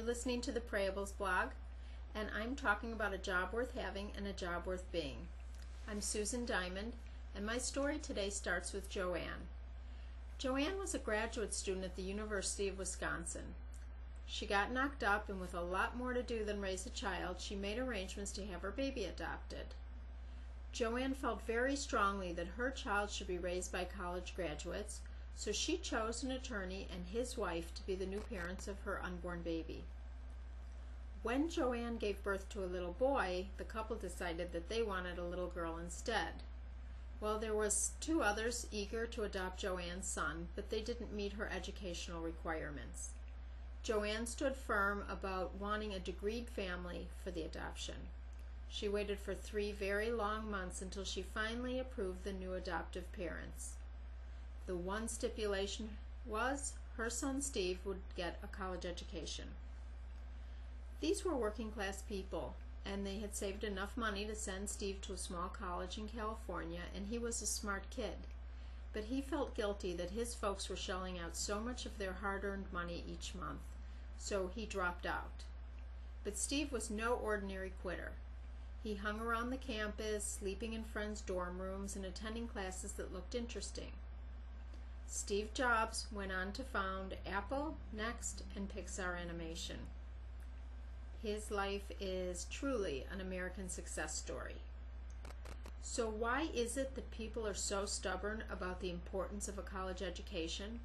You're listening to the Prayables blog, and I'm talking about a job worth having and a job worth being. I'm Susan Diamond, and my story today starts with Joanne. Joanne was a graduate student at the University of Wisconsin. She got knocked up, and with a lot more to do than raise a child, she made arrangements to have her baby adopted. Joanne felt very strongly that her child should be raised by college graduates, so she chose an attorney and his wife to be the new parents of her unborn baby. When Joanne gave birth to a little boy, the couple decided that they wanted a little girl instead. Well, there was two others eager to adopt Joanne's son, but they didn't meet her educational requirements. Joanne stood firm about wanting a degreed family for the adoption. She waited for 3 very long months until she finally approved the new adoptive parents. The one stipulation was her son Steve would get a college education. These were working class people, and they had saved enough money to send Steve to a small college in California, and he was a smart kid. But he felt guilty that his folks were shelling out so much of their hard-earned money each month, so he dropped out. But Steve was no ordinary quitter. He hung around the campus, sleeping in friends' dorm rooms and attending classes that looked interesting. Steve Jobs went on to found Apple, Next, and Pixar Animation. His life is truly an American success story. So why is it that people are so stubborn about the importance of a college education?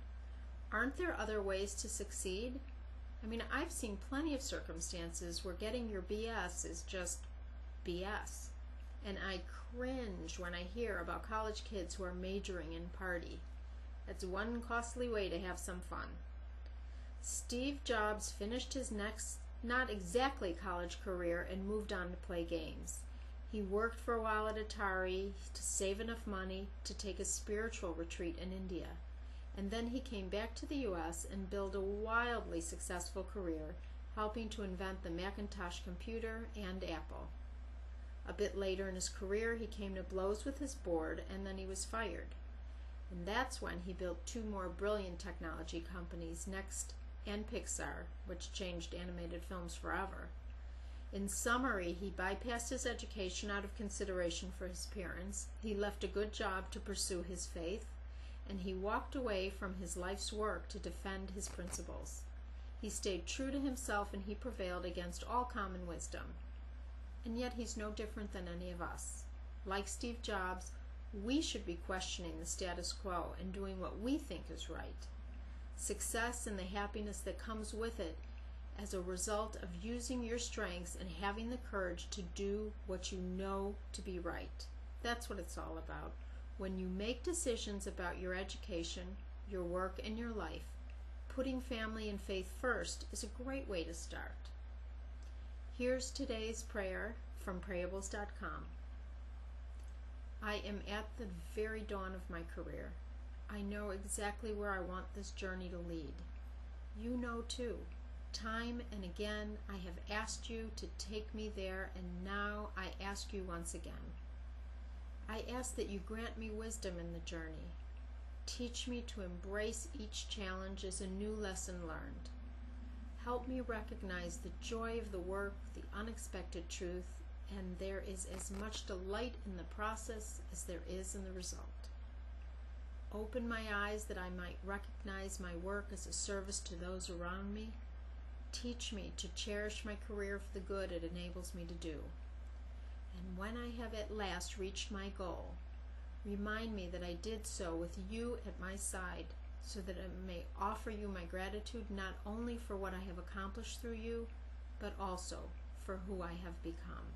Aren't there other ways to succeed? I mean, I've seen plenty of circumstances where getting your BS is just BS. And I cringe when I hear about college kids who are majoring in party. That's one costly way to have some fun. Steve Jobs finished his next, not exactly college career and moved on to play games. He worked for a while at Atari to save enough money to take a spiritual retreat in India. And then he came back to the US and built a wildly successful career, helping to invent the Macintosh computer and Apple. A bit later in his career, he came to blows with his board, and then he was fired. And that's when he built 2 more brilliant technology companies, Next and Pixar, which changed animated films forever. In summary, he bypassed his education out of consideration for his parents, he left a good job to pursue his faith, and he walked away from his life's work to defend his principles. He stayed true to himself, and he prevailed against all common wisdom. And yet he's no different than any of us. Like Steve Jobs, we should be questioning the status quo and doing what we think is right. Success and the happiness that comes with it as a result of using your strengths and having the courage to do what you know to be right. That's what it's all about. When you make decisions about your education, your work, and your life, putting family and faith first is a great way to start. Here's today's prayer from Prayables.com. I am at the very dawn of my career. I know exactly where I want this journey to lead. You know too. Time and again I have asked you to take me there, and now I ask you once again. I ask that you grant me wisdom in the journey. Teach me to embrace each challenge as a new lesson learned. Help me recognize the joy of the work, the unexpected truth, and there is as much delight in the process as there is in the result. Open my eyes that I might recognize my work as a service to those around me. Teach me to cherish my career for the good it enables me to do. And when I have at last reached my goal, remind me that I did so with you at my side, so that I may offer you my gratitude not only for what I have accomplished through you, but also for who I have become.